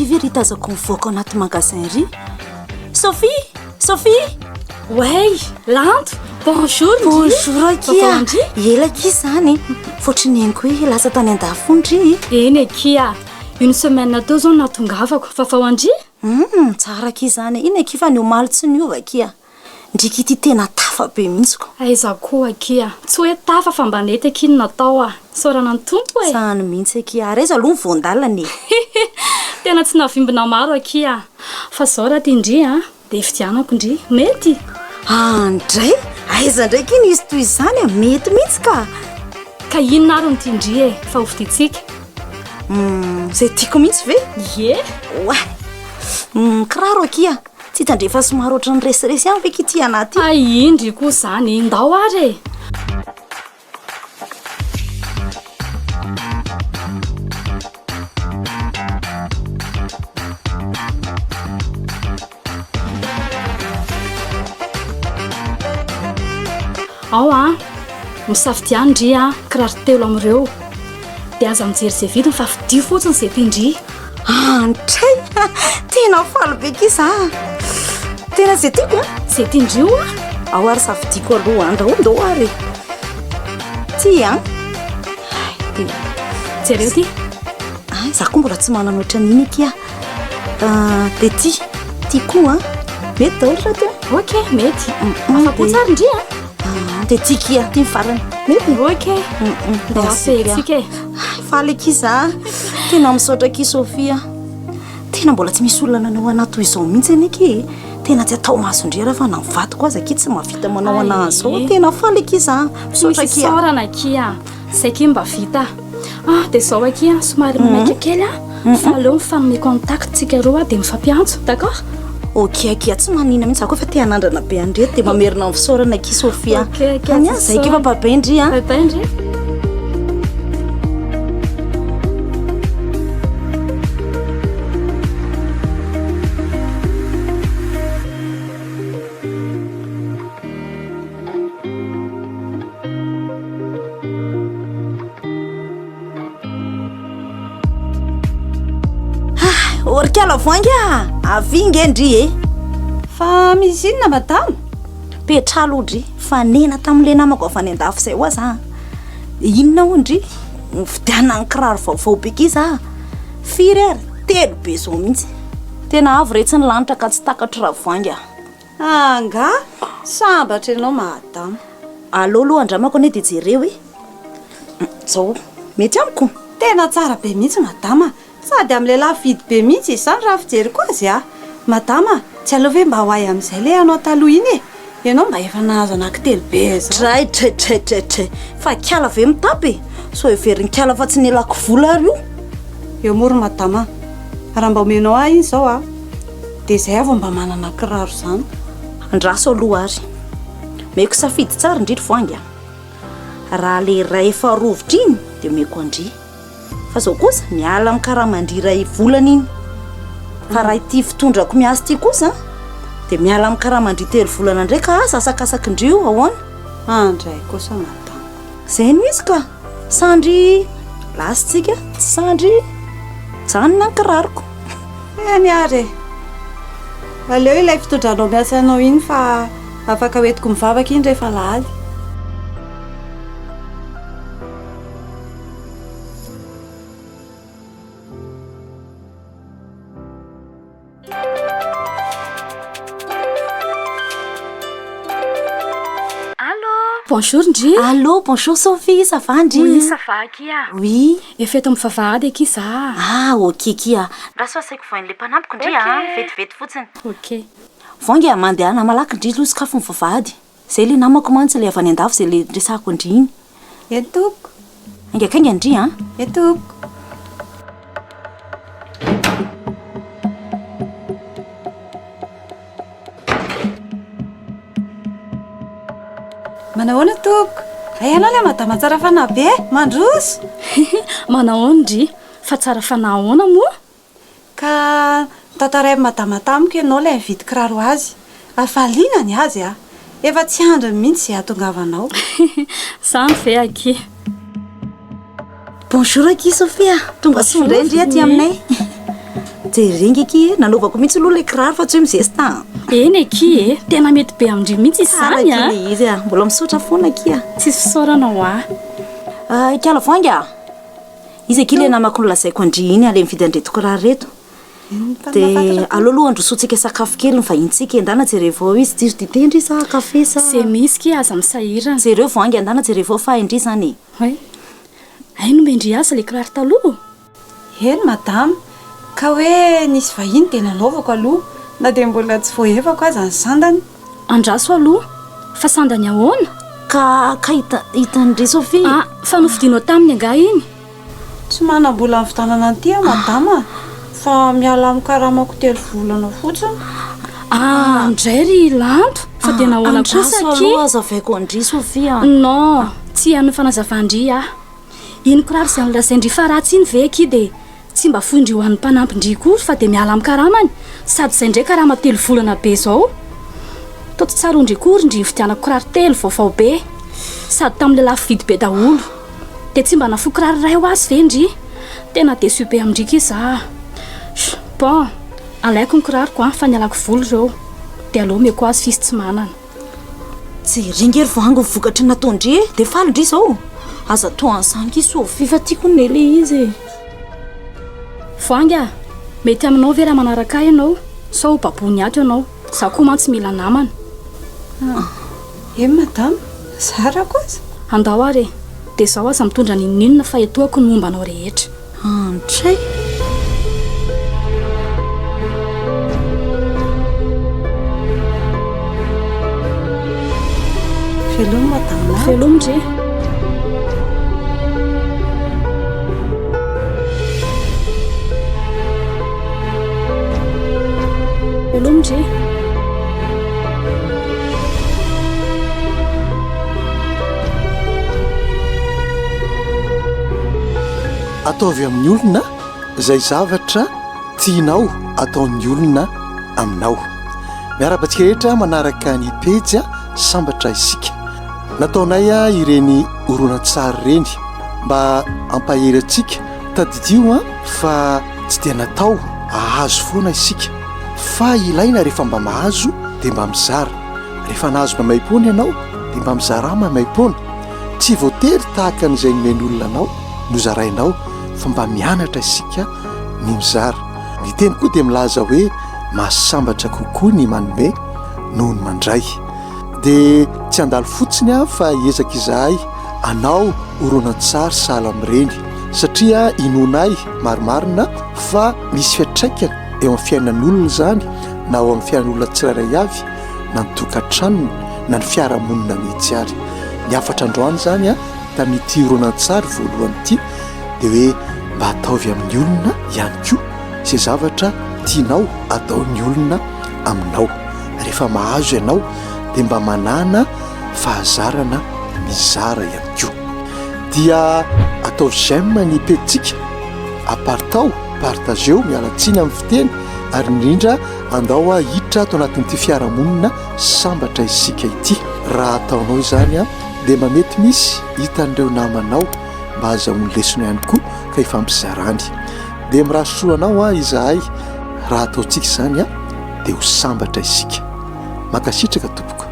ve ry tazako mivoaka anaty magasin ry. Sophie Ouais, Lanto, bonjour. Bonjour Akia. Ela Akia zany. Fôtriny heniko hoe lasa tany andafondry. Eny Akia, une semaine teo zao natongavako fa fa hoandry. Tsara Akia zany. Iny Akia fa ny omaly tsy niova Akia. Ndriky ity tena tafa be mihitsy ko. Aiza koa Akia, tsy hoe tafa fa mba nety Akia ny natao a. Saorana ny tompo e. Sany mihitsy Akia. Reza aloha ny voandalana e. Tena tsy navimbina maro Akia. Fa zao raha tindry a, dia fidianako ndry, mety. Ndray, aiza ndraiky iny izy toy izany a, mety mihitsy ka. Ka inona ary ny tindry e, fa hoviditsika. Zay tiako mihitsy ve? Ye. Kiraro Akia. Tsy tandrefa somary ohatrany resiresy ihany ve kity anaty. Indry koa zany, ndao ary e. Ao a, misafidiany ndry a, kiraro telo amin'ireo. Dia aza mijery izay vidiny fa fidio fotsiny izay tindry. Ndray, tena faly be kisa. Tena izay tiako a. Izay tindry io a. Ao ary safidiako aloha andao ary. Ty a. Jereo ty. Za koa mbola tsy manana ohatran'iny Akia. Dia ty koa mety daholo raha ty. Ok, mety. Afa-po tsara ndry a. Dia ty Akia, ty mifarany. Mety. Ok. Mba afetsika e. Faly Akia. Tena misaotra Akia Sophia. Tena mbola tsy misy olona nanao anahy toy izao mihitsy any Akia. Tena tsy atao masondry raha fa namivato koa aza Akia tsy mahavita manao anahy izao. Tena faly Akia. Misaotra Akia. Saorana Akia. Izay Akia mba vita. Dia izao Akia, somary mamaika kely a. Fa aleo mifanome contact tsika roa dia mifampiantso, d'accord? Ok Akia, tsy manina mihitsy ako fa te hanandrana be andreto dia mamerina amin'ny fisaorana Akia Sophia. Ok, Any azy zay Akia fa babay ndry a. Babay ndry. Orikala voanga avinge ndry e. Fa misy inona madame? Petra lodry fa nena tamin'le namako avy any andafy zay hoa za. Inona ondry? Mividiana ny kiraro vaovao be Akia za. Firy ary telo be zao mihitsy. Tena avy retsy ny lanitra ka tsy takatro raha voanga. Anga, sambatra ianao madame. Allo aloha andramako ane dia jereo e. Zao mety amiko. Tena tsara be mihitsy madame. Sady amin'ilay lafo vidy be mihitsy izany raha fijery koa azy a. Madame, tsy aleo ve mba hoay amin'izay le anao taloha iny e. Ianao mba efa nahazo anankitelo be zao. Tray. Fa kiala ve mitapy? So everiny kiala fa tsy nelako vola ary io. Eo moro madame. Raha mba omenao ahy iny zao a. Dia izay avy mba manana kiraro zany. Andraso aloha ary. Meko safidy tsara indrindra voanga. Raha le ray efa rovitra iny dia meko andry. Fa zao kosa miala amin'ny karamandry iray volana iny. Fa raha ity fitondrako miasa ity kosa dia miala amin'ny karamandry telo volana ndraika asasakasaky indrio ahoana. Andray kosa madame. Zay misy ka. Sandry lasitsika, sandry janona ny kiraroko. Eny ary. Aleo ilay fitondranao miasa anao iny fa afaka hoentiko mivavaka iny rehefa laly. Bonjour ndry. Allô, bonjour Sophie, ça va ndry? Oui, ça va Akia. Oui. Efa eto mivavahady Akia za. Ok Akia. Raha sao saiko voan'le mpanampiko ndry vetivety fotsiny. Ok. Voangy mandehana malaky ndry loha sakafo mivavahady. Zay le namako mantsy le avy any andafy zay le resako ndry iny. Etoko. Aingakainga ndry Etoko. Manahoana toko? Ianao le madama tsara fanahy be, mandroso. Manao ndry, fa tsara fanahy ahoana moa? Ka tataray madama tamiko ianao le mividy kiraro azy. Afaliana ny azy a. Efa tsy andro mihitsy ahatongavanao. Zany ve Akia? Bonjour Akia Sophia. Tonga sondray ndry aty aminay. Terengy aky nanaovako mihitsy aloha le kiraro fa tsy hoe mizesta. Eny aky tena mety be amindry mihitsy izany a. Le izy a mbola misaotra foana aky a. Tsisy fisaorana ho a. Kala voanga. Izy aky le namako nolazaiko andry iny ale mividy andreto kiraro reto. De aloha androsotsika sakafo kely mivahintsika andana jerevao izy tsiro dite indry sa kafe sa. Se misy ki aza misahirana. Jereo voangy andana jerevao fa indry zany. Hay. Ay no mendry asa le kiraro taloha. Eny madame, ka hoe nisy vahiny dia nanaovako aloha na dia mbola tsy voaevako aza ny sandany. Andraso aloha fa sandany ahoana? Ka hitandry Sofia. Fa novidinao taminy anga iny. Tsy manam-bola amin'ny vitanana an'ity madama fa miala amin'ny karamako 3 volana fotsiny. Ndray ry lanto fa dia nahoana kosa ki azavaiko andry Sofia. Non, tsy hanao fanazavandry iny kiraro izay nolazaindry fa ratsy iny ve aky dia tsy mba foindry ho an'ny mpanampindry kory fa dia miala amin'ny karamany sady izay ndray karama 3 volana be zao. Toto tsara ondry kory ndry vidianako kiraro 3 vaovao be sady tamin'ilay lafo vidy be daholo dia tsy mba nafo kiraro iray ho azy ve ndry. Tena desu be amindrika iza. Bon, alaiko ny kiraroko fa nialako voly ireo dia aloha meko azy fisy tsy manana. Jerengy ery voangy vokatra nataondry dia faly ndry izao. Aza toa ansanky Sofia fa tiako nele izy. Voanga, mety aminao ve raha manaraka ianao sa ho babony ato ianao. Za koa mantsy mila namana. Madame, zara kosa. Andao ary dia zaho aza mitondra ninona fa etoako ny momba anao rehetra. Andray. Veloma madame. Veloma ndry. Veloma ndry. Ataovy amin'ny olona izay zavatra tianao ataon'ny olona aminao. Miarabantsika rehetra manaraka ny pejy Sambatra isika. Nataonay ireny horonan-tsary ireny mba ampahery antsika tadidio fa tsy dia natao ahazo foana isika fa ilaina rehefa mba mahazo dia mba mizara. Rehefa nahazo mamaim-pona ianao dia mba mizara mamaim-pona. Tsy voatery tahaka an'izay nomeny olona anao nozarainao fa mba mianatra isika ny mizara. Ny teny koa dia milaza hoe mahasambatra kokoa ny manome noho ny mandray. Dia tsy andalo fotsiny fa hiezaka izahay anao horonan-tsary sahala amin'ireny satria inonay marimarina fa misy fiatraikana eo amin'ny fiainan'olona izany na ao amin'ny fiainan'olona tsirairay avy na ny tokantranony na ny fiarahamonina mihitsy ary. Ny afatra androany izany tamin'ity horonan-tsary voalohany ity dia hoe mba ataovy amin'ny olona ihany koa izay zavatra tianao ataon'ny olona aminao. Rehefa mahazo ianao dia mba manana fahazarana mizara ihany koa. Dia atao j'aime ny petsika apartao partageo mialatsiny amin'ny fiteny ary indrindra andao hiditra ato anatin'ity fiarahamonina sambatra isika ity. Raha ataonao izany dia mba mety misy hitan'ireo namanao mba azahoany lesona ihany koa ka ifampizarany. Dia mirasosoa anao izahay raha ataontsika izany dia ho sambatra isika. Mankasitraka tompoko.